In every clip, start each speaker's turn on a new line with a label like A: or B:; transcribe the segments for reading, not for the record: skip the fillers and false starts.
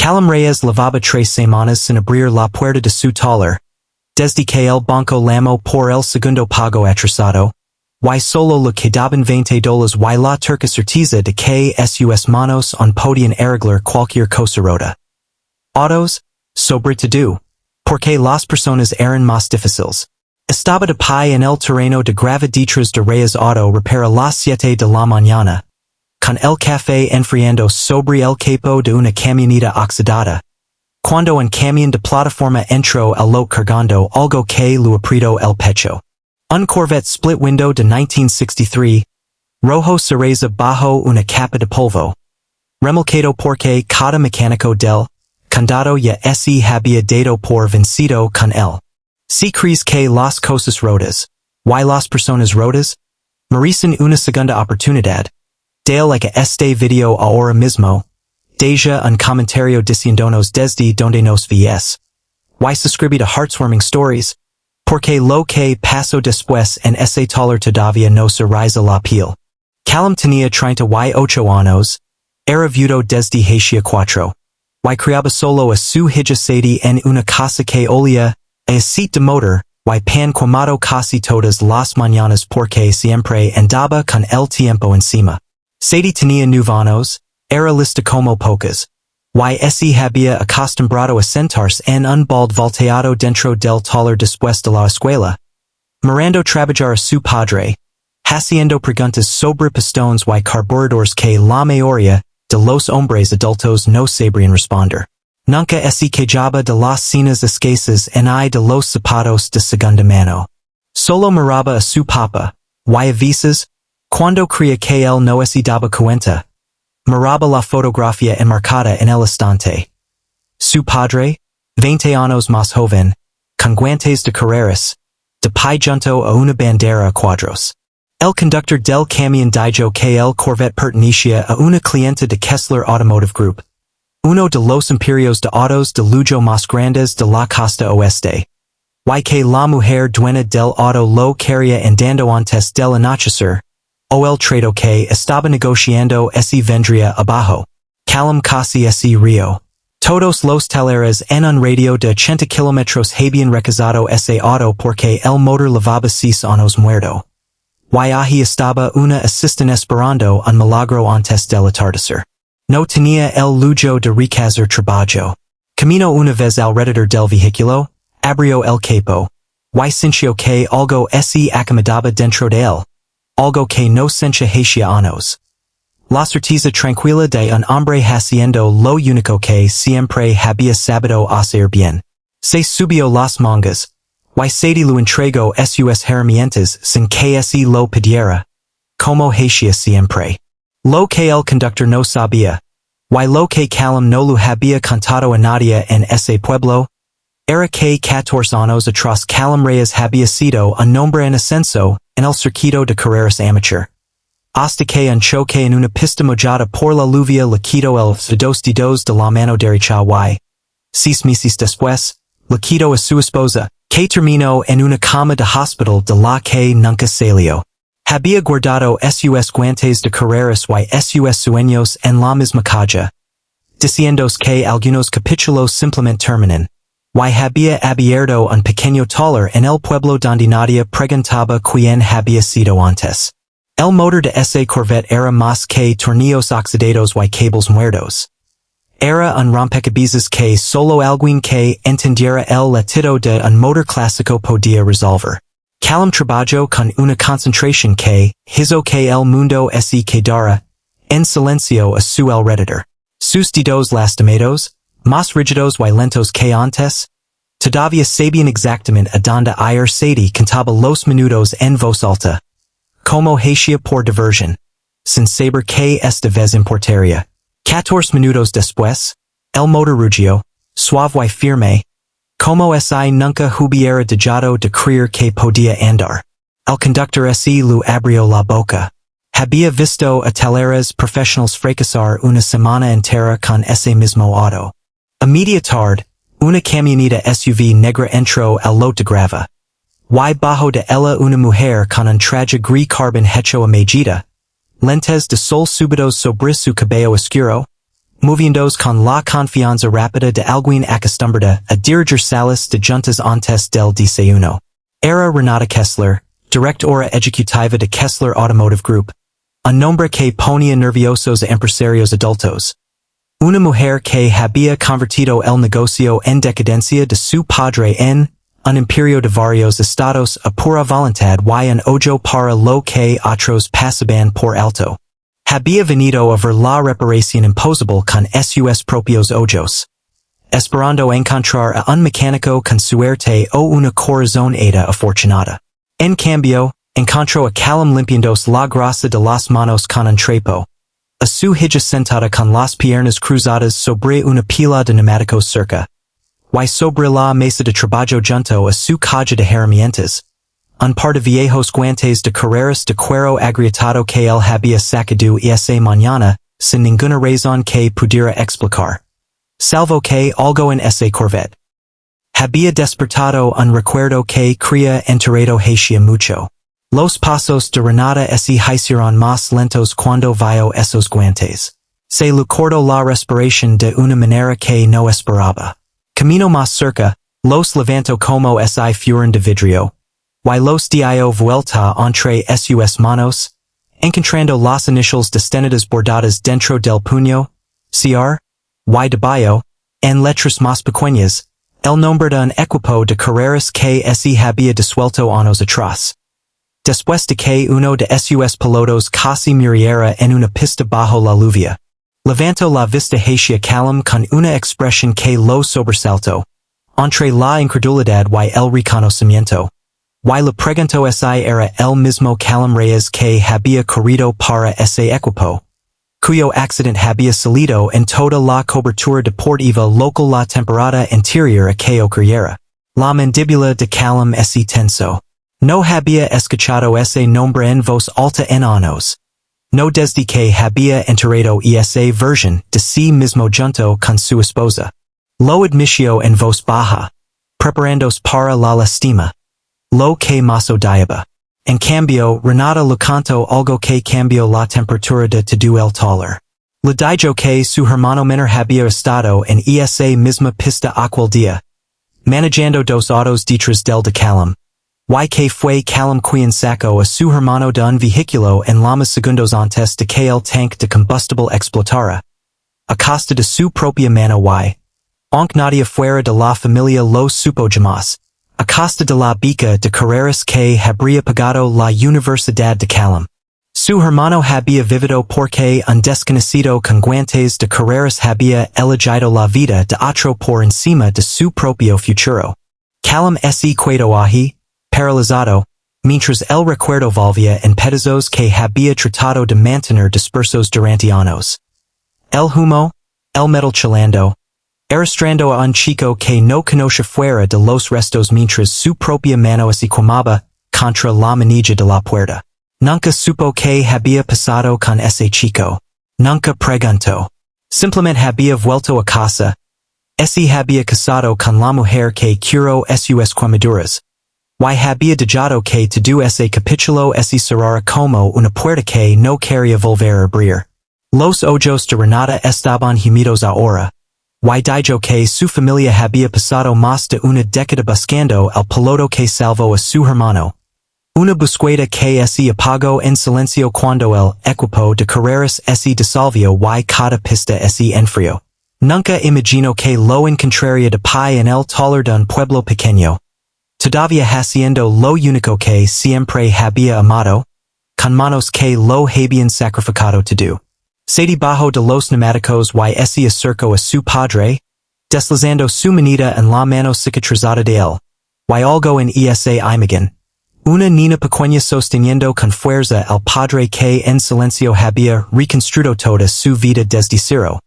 A: Callum Reyes lavaba 3 semanas sin abrir la puerta de su taller. Desde que el banco llamó por el segundo pago atrasado. Y solo le quedaban $20 y la turca certeza de que sus manos on podían arreglar cualquier cosa rota. Autos, sobre todo, porque las personas eran más difíciles. Estaba de pie en el terreno de grava detrás de Reyes Auto repara las 7 de la mañana. Con el café enfriando sobre el capo de una camioneta oxidada. Cuando un camión de plataforma entró al lot cargando algo que le apretó el pecho. Un Corvette split window de 1963. Rojo cereza bajo una capa de polvo. Remolcado porque cada mecánico del condado ya se había dado por vencido con él. Si crees que las cosas rotas, y las personas rotas, merecen una segunda oportunidad. Dale like este video ahora mismo. Deja un comentario diciéndonos desde donde nos ves. Y suscribe to Heartsworming Stories. Porque lo que pasó después en ese taller todavía no se riza la piel. Callum tenía 38 años. Era viudo desde hacía 4. Y criaba solo a su hija Sadie en una casa que olía a aceite de motor. Y pan quemado casi todas las mañanas porque siempre andaba con el tiempo encima. Sadie tenía 9 años. Era lista como pocas. Y se había acostumbrado a sentarse en un balde volteado dentro del taller después de la escuela. Mirando trabajar a su padre. Haciendo preguntas sobre pistones y carburadores que la mayoría de los hombres adultos no sabrían responder. Nunca se quejaba de las cenas escasas ni de los zapatos de segunda mano. Solo miraba a su papa. Y a veces, cuando creía que él no se daba cuenta. Miraba la fotografía enmarcada en el estante. Su padre, 20 años más joven, con guantes de carreras, de pie junto a una bandera a cuadros. El conductor del camión dijo que el Corvette pertenecía a una cliente de Kessler Automotive Group, uno de los imperios de autos de lujo más grandes de la costa oeste. Y que la mujer dueña del auto lo quería andando antes del anochecer. O el trato que estaba negociando se vendría abajo. Callum casi se río. Todos los teleres en un radio de 80 kilómetros habían recazado ese auto porque el motor llevaba 6 años muerto. Y allí estaba una asistente esperando un milagro antes del atardecer. No tenía el lujo de recazar trabajo. Camino una vez alrededor del vehículo, abrió el capo. Y sintió que algo se acomodaba dentro de él. Algo que no sentía hacía años. La certeza tranquila de un hombre haciendo lo único que siempre había sabido hacer bien. Se subió las mangas. Y Sadie lo entregó sus herramientas sin que se lo pidiera. Como hacía siempre. Lo que el conductor no sabía. Y lo que Callum no lo había contado a nadie en ese pueblo. Era que 14 años atrás Callum Reyes había sido un nombre en ascenso en el circuito de carreras amateur. Hasta que un choque en una pista mojada por la lluvia le quitó el dedos de la mano derecha y, 6 meses después, le quitó a su esposa, que terminó en una cama de hospital de la que nunca salió. Había guardado sus guantes de carreras y sus sueños en la misma caja. Diciendo que algunos capítulos simplemente terminan. Y había abierto un pequeño taller en el pueblo donde nadie preguntaba quién había sido antes. El motor de ese Corvette era más que tornillos oxidados y cables muertos. Era un rompecabezas que solo alguien que entendiera el latido de un motor clásico podía resolver. Callum trabajó con una concentración que hizo que el mundo se quedara en silencio a su alrededor. Sus dedos lastimados, más rígidos y lentos que antes, todavía sabían exactamente a dónde ir. Sadie contaba los minutos en voz alta. Como hacía por diversión. Sin saber que esta vez importaría. 14 minutos después, el motor rugió, suave y firme, como si nunca hubiera dejado de creer que podía andar. El conductor se le abrió la boca. Había visto a teleres profesionales fracasar una semana entera con ese mismo auto. A media tarde, una camioneta SUV negra entró al lot de grava. Y bajo de ella una mujer con un traje gris carbon hecho a medida. Lentes de sol súbidos sobre su cabello oscuro. moviendos con la confianza rápida de alguien acostumbrada a dirigir salas de juntas antes del desayuno. Era Renata Kessler, directora ejecutiva de Kessler Automotive Group, un nombre que ponía nerviosos a empresarios adultos. Una mujer que había convertido el negocio en decadencia de su padre en un imperio de varios estados a pura voluntad y un ojo para lo que otros pasaban por alto. Había venido a ver la reparación imposible con sus propios ojos, esperando encontrar a un mecánico con suerte o una corazón afortunada. En cambio, encontró a Callum limpiando la grasa de las manos con un trapo, a su hija sentada con las piernas cruzadas sobre una pila de neumáticos cerca, y sobre la mesa de trabajo junto a su caja de herramientas, un par de viejos guantes de carreras de cuero agrietado que él había sacado esa mañana, sin ninguna razón que pudiera explicar. Salvo que algo en ese Corvette había despertado un recuerdo que creía enterrado hacía mucho. Los pasos de Renata se hicieron más lentos cuando vio esos guantes. Se le cortó la respiración de una manera que no esperaba. Camino más cerca, los levantó como si fueran de vidrio, y los dio vuelta entre sus manos, encontrando las iniciales destinadas bordadas dentro del puño, CR, y debajo, en letras más pequeñas, el nombre de un equipo de carreras que se había disuelto años atrás. Después de que uno de sus pilotos casi muriera en una pista bajo la lluvia, levantó la vista hacia Callum con una expresión que lo sobresaltó, entre la incredulidad y el reconocimiento. Y le preguntó si era el mismo Callum Reyes que había corrido para ese equipo, cuyo accidente había salido en toda la cobertura deportiva local la temporada anterior a que ocurriera. La mandíbula de Callum se tensó. No había escuchado ese nombre en voz alta en años. No desde que había enterrado esa versión de sí mismo junto con su esposa. Lo admitió en voz baja, preparándose para la lastima. Lo que más odiaba. En cambio, Renata le contó algo que cambió la temperatura de todo el taller. Le dijo que su hermano menor había estado en esa misma pista aquel día, manejando dos autos detrás del de Callum. Y que fue Callum quien sacó a su hermano de un vehículo en los segundos antes de que el tanque de combustible explotara, a costa de su propia mano y, aunque nadie fuera de la familia lo supo jamás, a costa de la beca de carreras que habría pagado la Universidad de Callum. Su hermano había vivido porque un desconocido con guantes de carreras había elegido la vida de otro por encima de su propio futuro. Callum se quedó allí, paralizado, mientras el recuerdo volvía en pedazos que había tratado de mantener dispersos durante años. El humo, el metal chilando, arrastrando a un chico que no conoce fuera de los restos mientras su propia mano se quemaba contra la manilla de la puerta. Nunca supo qué había pasado con ese chico. Nunca preguntó. Simplemente había vuelto a casa. Ese había casado con la mujer que curó sus quemaduras. Y había dejado que todo ese capítulo se cerrara como una puerta que no quería volver a abrir. Los ojos de Renata estaban humidos ahora. Y dijo que su familia había pasado más de una década buscando el piloto que salvó a su hermano. Una búsqueda que se apagó en silencio cuando el equipo de carreras se disolvió y cada pista se enfrió. Nunca imaginó que lo encontraría de pie en el taller de un pueblo pequeño, todavía haciendo lo único que siempre había amado, con manos que lo habían sacrificado todo. Se debajo de los neumáticos y se acercó a su padre, deslizando su manita en la mano cicatrizada de él, y algo en esa imagen. Una niña pequeña sosteniendo con fuerza el padre que en silencio había reconstruido toda su vida desde cero.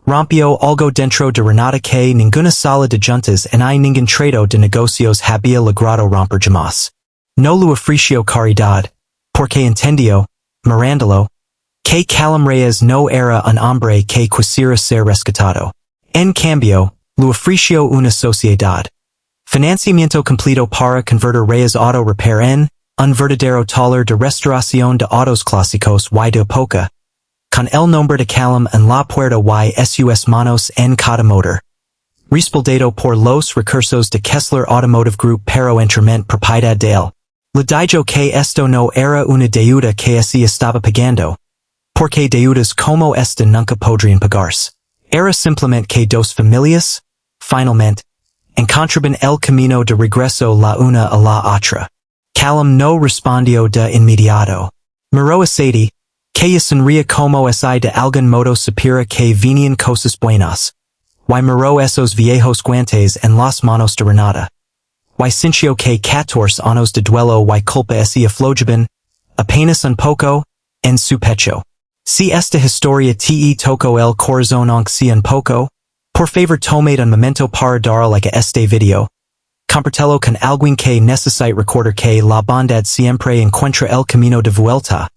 A: Rompió algo dentro de Renata que ninguna sala de juntas ni ningún trato de negocios había logrado romper jamás. No le ofreció caridad, porque entendió, mirándolo, que Callum Reyes no era un hombre que quisiera ser rescatado. En cambio, le ofreció una sociedad. Financiamiento completo para convertir Reyes Auto Repair en un verdadero taller de restauración de autos clásicos y de época. con el nombre de Callum en la puerta y sus manos en cada motor. Respaldado por los recursos de Kessler Automotive Group pero enteramente propiedad de él. Le dijo que esto no era una deuda que así estaba pagando. Porque deudas como esta nunca podrían pagarse. Era simplemente que dos familias, finalmente, encontraban el camino de regreso la una a la otra. Callum no respondió de inmediato. Miró a Sadie, que sonría como si de algún modo supiera que venían cosas buenas. Y miró esos viejos guantes en las manos de Renata. Y sintió que 14 años de duelo y culpa se aflojaban, apenas un poco, en su pecho. Si esta historia te tocó el corazón aunque sea un poco, por favor tomad un momento para dar like a este video. Compartelo con alguien que necesite recordar que la bondad siempre encuentra el camino de vuelta.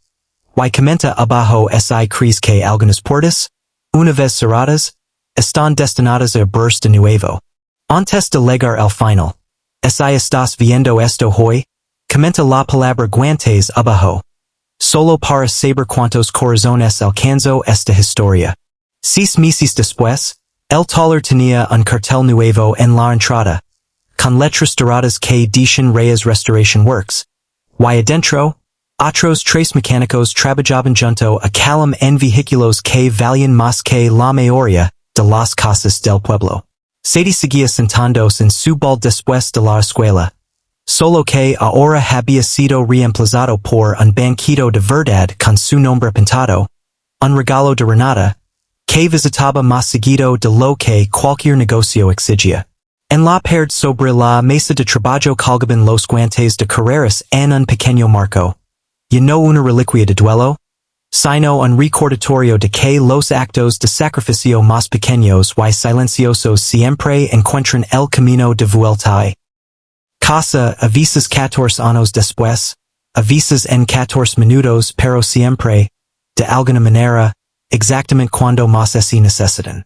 A: Y comenta abajo si crees que algunas puertas, una vez cerradas, están destinadas a abrirse de nuevo. Antes de llegar al final, si estás viendo esto hoy, comenta la palabra guantes abajo. Solo para saber cuántos corazones alcanzó esta historia. 6 meses después, el taller tenía un cartel nuevo en la entrada, con letras doradas que dicen Reyes Restoration Works. Y adentro, otros 3 mecánicos trabajaban junto a Callum en vehículos que valían más que la mayoría de las casas del pueblo. Sadie seguía sentándose en su bol después de la escuela. Solo que ahora había sido reemplazado por un banquito de verdad con su nombre pintado, un regalo de Renata, que visitaba más seguido de lo que cualquier negocio exigía. En la pared sobre la mesa de trabajo colgaban los guantes de carreras en un pequeño marco. Y no una reliquia de duelo, sino un recordatorio de que los actos de sacrificio más pequeños y silenciosos siempre encuentran el camino de vuelta. Casa a veces 14 años después, a veces en 14 minutos pero siempre, de alguna manera, exactamente cuando más se necesitan.